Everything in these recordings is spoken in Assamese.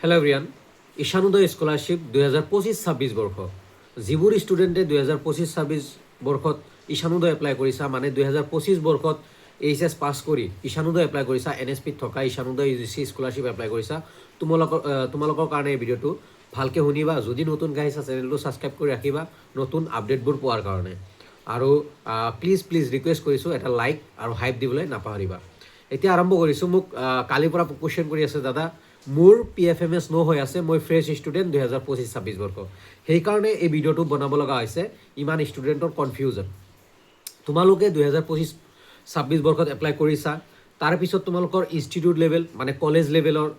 হেল্ল' এভৰিৱান, ঈশানোদয় স্কলাৰশ্বিপ 2025-26 বৰ্ষ যিবোৰ ষ্টুডেণ্টে 2025-26 বৰ্ষত ঈশানোদয় এপ্লাই কৰিছা, মানে 2025 বৰ্ষত এইচএছ পাছ কৰি ঈশানোদয় এপ্লাই কৰিছা, NSPত থকা ঈশানোদয় UGC স্কলাৰশ্বিপ এপ্লাই কৰিছা, তোমালোকৰ কাৰণে এই ভিডিঅ'টো ভালকৈ শুনিবা। যদি নতুনকৈ আহিছা চেনেলটো ছাবস্ক্ৰাইব কৰি ৰাখিবা নতুন আপডেটবোৰ পোৱাৰ কাৰণে। আৰু প্লিজ ৰিকুৱেষ্ট কৰিছোঁ এটা লাইক আৰু হাইপ দিবলৈ নাপাহৰিবা। এতিয়া আৰম্ভ কৰিছোঁ। মোক কালিৰ পৰা কুৱেশ্যন কৰি আছে, দাদা মোৰ PFMS ন হৈ আছে, মই ফ্ৰেছ ষ্টুডেণ্ট 2025-26 বৰ্ষ। সেইকাৰণে এই ভিডিঅ'টো বনাব লগা হৈছে, ইমান ষ্টুডেণ্টৰ কনফিউজন। তোমালোকে 2025-26 বৰ্ষত এপ্লাই কৰিছা, তাৰপিছত তোমালোকৰ ইনষ্টিটিউট লেভেল মানে কলেজ লেভেলৰ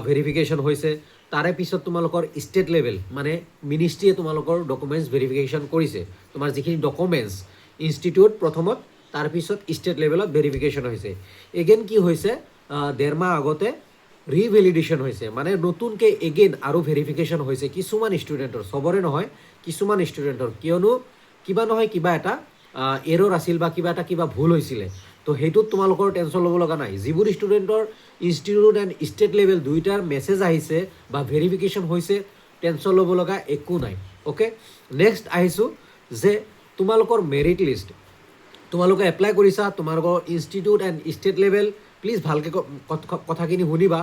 ভেৰিফিকেশ্যন হৈছে, তাৰে পিছত তোমালোকৰ ষ্টেট লেভেল মানে মিনিষ্ট্ৰীয়ে তোমালোকৰ ডকুমেণ্টছ ভেৰিফিকেশ্যন কৰিছে। তোমাৰ যিখিনি ডকুমেণ্টছ ইনষ্টিটিউট প্ৰথমত, তাৰপিছত ষ্টেট লেভেলত ভেৰিফিকেশ্যন হৈছে। এগেইন কি হৈছে, 1.5 মাহ আগতে ৰিভেলিডেশ্যন হৈছে, মানে নতুনকৈ এগেইন আৰু ভেৰিফিকেশ্যন হৈছে কিছুমান ষ্টুডেণ্টৰ, চবৰে নহয়, কিছুমান ষ্টুডেণ্টৰ। কিয়নো কিবা নহয় কিবা এটা এৰৰ আছিল বা কিবা ভুল হৈছিলে। তো সেইটোত তোমালোকৰ টেনশ্যন ল'ব লগা নাই। যিবোৰ ষ্টুডেণ্টৰ ইনষ্টিটিউট এণ্ড ষ্টেট লেভেল দুয়োটাৰ মেছেজ আহিছে বা ভেৰিফিকেশ্যন হৈছে, টেনশ্যন ল'ব লগা একো নাই। অ'কে, নেক্সট আহিছোঁ যে তোমালোকৰ মেৰিট লিষ্ট। তোমালোকে এপ্লাই কৰিছা, তোমালোকৰ institute and state level, please ভালকৈ কথাখিনি শুনিবা,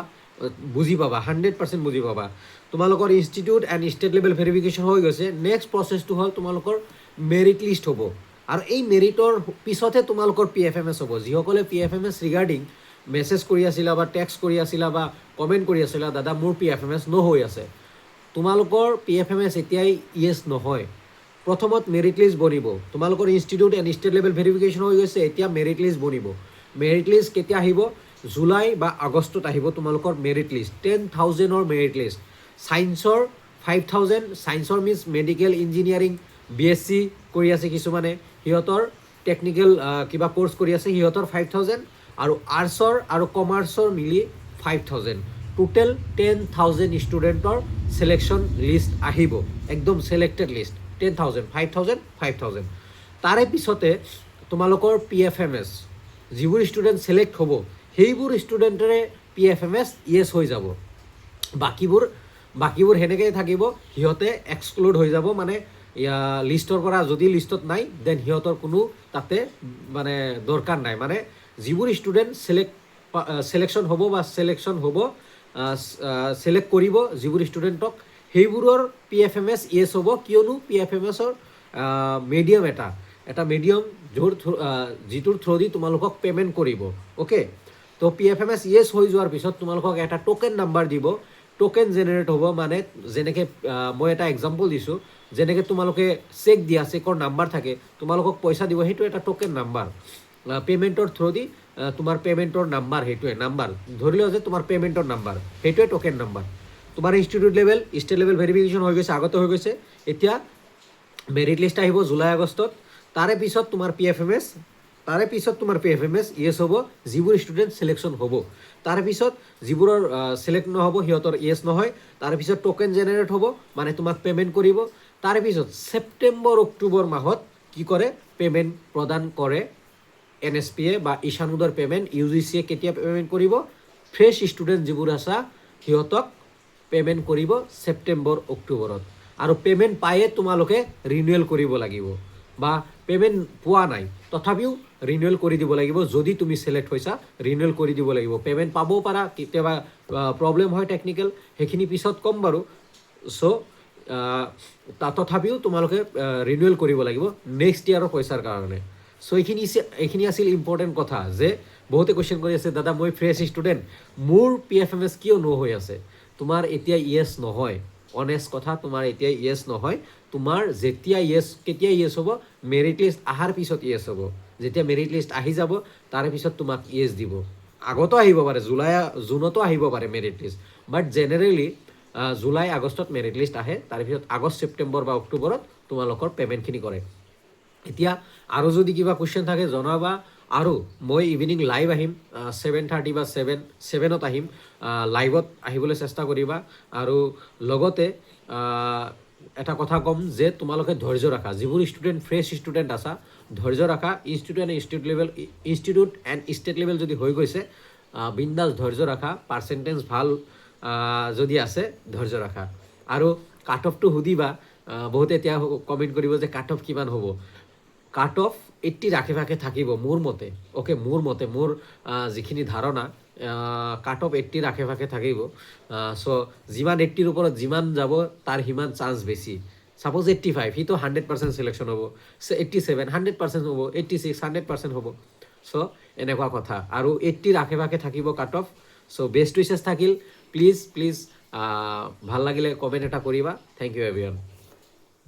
বুজি পাবা, 100% বুজি পাবা। তোমালোকৰ institute and state level verification হৈ গৈছে। নেক্সট প্ৰচেছটো হ'ল তোমালোকৰ মেৰিট লিষ্ট হ'ব, আৰু এই মেৰিটৰ পিছতহে তোমালোকৰ PFMS হ'ব। যিসকলে PFMS ৰিগাৰ্ডিং মেছেজ কৰি আছিলা বা টেক্সট কৰি আছিলা বা কমেণ্ট কৰি আছিলা, দাদা মোৰ PFMS ন হৈ আছে, তোমালোকৰ PFMS এতিয়াই ইয়েছ নহয়। প্ৰথমত মেৰিট লিষ্ট বনিব। তোমালোকৰ institute and state level verification হৈ গৈছে, এতিয়া মেৰিট লিষ্ট বনিব। মেৰিট লিষ্ট কেতিয়া আহিব? জুলাই বা আগষ্টত আহিব তোমালোকৰ মেৰিট লিষ্ট। 10,000ৰ মেৰিট লিষ্ট। ছায়েন্সৰ 5,000, ছায়েন্সৰ মিনছ মেডিকেল ইঞ্জিনিয়াৰিং BSc কৰি আছে কিছুমানে, সিহঁতৰ টেকনিকেল কিবা কোৰ্চ কৰি আছে, সিহঁতৰ 5,000, আৰু আৰ্টছৰ আৰু কমাৰ্চৰ মিলি 5,000। টোটেল 10,000 ষ্টুডেণ্টৰ ছিলেকশ্যন লিষ্ট আহিব, একদম ছিলেক্টেড লিষ্ট। 10,000, 5,000, 5,000। তাৰে পিছতে তোমালোকৰ PFMS, যিবোৰ ষ্টুডেণ্ট ছিলেক্ট হ'ব সেইবোৰ ষ্টুডেণ্টৰে PFMS ইয়েছ হৈ যাব। বাকীবোৰ সেনেকৈয়ে থাকিব, সিহঁতে এক্সক্লুড হৈ যাব, মানে লিষ্টৰ পৰা। যদি লিষ্টত নাই দেন সিহঁতৰ কোনো তাতে মানে দৰকাৰ নাই। মানে যিবোৰ ষ্টুডেণ্ট ছিলেকশ্যন হ'ব বা ছিলেক্ট কৰিব যিবোৰ ষ্টুডেণ্টক, সেইবোৰৰ PFMS ইয়েছ হ'ব। কিয়নো PFMSৰ মিডিয়াম এটা মিডিয়াম যিটোৰ থ্ৰুদি তোমালোকক পে'মেণ্ট কৰিব। অ'কে, তো PFMS ইয়েছ হৈ যোৱাৰ পিছত তোমালোকক এটা টোকেন নাম্বাৰ দিব। টোকেন জেনেৰেট হ'ব, মানে যেনেকৈ মই এটা এক্সাম্পল দিছোঁ, যেনেকৈ তোমালোকে চেক দিয়া, চেকৰ নাম্বাৰ থাকে, তোমালোকক পইচা দিব, সেইটো এটা টোকেন নাম্বাৰ। পে'মেণ্টৰ থ্ৰুদি তোমাৰ পে'মেণ্টৰ নাম্বাৰ, সেইটোৱে নাম্বাৰ ধৰি লওঁ যে তোমাৰ পে'মেণ্টৰ নাম্বাৰ, সেইটোৱে টোকেন নাম্বাৰ। তোমাৰ institute level state level verification হৈ গৈছে, আগতে হৈ গৈছে। এতিয়া মেৰিট লিষ্ট আহিব জুলাই আগষ্টত। তাৰে পিছত তোমাৰ PFMS ইয়েছ হ'ব, যিবোৰ ষ্টুডেণ্ট ছিলেকশ্যন হ'ব। তাৰপিছত যিবোৰৰ ছিলেক্ট নহ'ব সিহঁতৰ ইয়েছ নহয়। তাৰপিছত টোকেন জেনেৰেট হ'ব, মানে তোমাক পে'মেণ্ট কৰিব। তাৰপিছত ছেপ্টেম্বৰ অক্টোবৰ মাহত কি কৰে, পে'মেণ্ট প্ৰদান কৰে NSPয়ে বা ঈশানোদয়ৰ পে'মেণ্ট UGCয়ে কেতিয়া পে'মেণ্ট কৰিব? ফ্ৰেছ ষ্টুডেণ্ট যিবোৰ আছা সিহঁতক পে'মেণ্ট কৰিব ছেপ্টেম্বৰ অক্টোবৰত। আৰু পে'মেণ্ট পায়ে তোমালোকে ৰিনিউৱেল কৰিব লাগিব, বা পে'মেণ্ট পোৱা নাই তথাপিও ৰিনিউৱেল কৰি দিব লাগিব। যদি তুমি ছিলেক্ট হৈছা ৰিনিউৱেল কৰি দিব লাগিব। পে'মেণ্ট পাবও পাৰা, কেতিয়াবা প্ৰব্লেম হয় টেকনিকেল, সেইখিনি পিছত ক'ম বাৰু। চ' তথাপিও তোমালোকে ৰিনিউৱেল কৰিব লাগিব নেক্সট ইয়েৰৰ পইচাৰ কাৰণে। চ' এইখিনি আছিল ইম্পৰ্টেণ্ট কথা, যে বহুতে কুৱেশ্যন কৰি আছে, দাদা মই ফ্ৰেছ ষ্টুডেণ্ট, মোৰ PFMS কিয় ন হৈ আছে? তোমাৰ এতিয়া ইয়েছ নহয়, অনেষ্ট কথা, তোমাৰ এতিয়া ইয়েছ নহয়। তোমাৰ কেতিয়া ইয়েছ হ'ব? মেৰিট লিষ্ট অহাৰ পিছত ইয়েছ হ'ব। যেতিয়া মেৰিট লিষ্ট আহি যাব তাৰে পিছত তোমাক ইয়েছ দিব। আগতো আহিব পাৰে, জুনতো আহিব পাৰে মেৰিট লিষ্ট, বাট জেনেৰেলি জুলাই আগষ্টত মেৰিট লিষ্ট আহে। তাৰপিছত আগষ্ট ছেপ্টেম্বৰ বা অক্টোবৰত তোমালোকৰ পে'মেণ্টখিনি কৰে। এতিয়া আৰু যদি কিবা কুৱেশ্যন থাকে জনাবা, আৰু মই ইভিনিং লাইভ আহিম 7:30 বা 7ত আহিম, লাইভত আহিবলৈ চেষ্টা কৰিবা। আৰু লগতে এটা কথা ক'ম যে তোমালোকে ধৈৰ্য ৰাখা, যিবোৰ ষ্টুডেণ্ট ফ্ৰেছ ষ্টুডেণ্ট আছা ধৈৰ্য ৰাখা। ইনষ্টিটিউট এণ্ড ষ্টেট লেভেল যদি হৈ গৈছে, বিন্দাছ ধৈৰ্য ৰাখা, পাৰ্চেণ্টেজ ভাল যদি আছে ধৈৰ্য ৰাখা আৰু কাট অফটো সুধিবা বহুতে এতিয়া কমেণ্ট কৰিব যে কাট অফ কিমান হ'ব কাট অফ 80 আশে পাশে থাকিব মোৰ মতে অ'কে মোৰ মতে মোৰ যিখিনি ধাৰণা কাট অফ 80 আশে পাশে থাকিব চ' যিমান 80ৰ ওপৰত যিমান যাব তাৰ সিমান চান্স বেছি সাপোজ 85 সিটো 100% সিলেকশ্যন হ'ব 87 100% হ'ব 86 100% হ'ব চ' এনেকুৱা কথা আৰু 80ৰ আশে পাশে থাকিব কাট অফ চ' বেষ্ট উইচেছ থাকিল প্লিজ ভাল লাগিলে কমেণ্ট এটা কৰিবা থেংক ইউ এভৰিৱান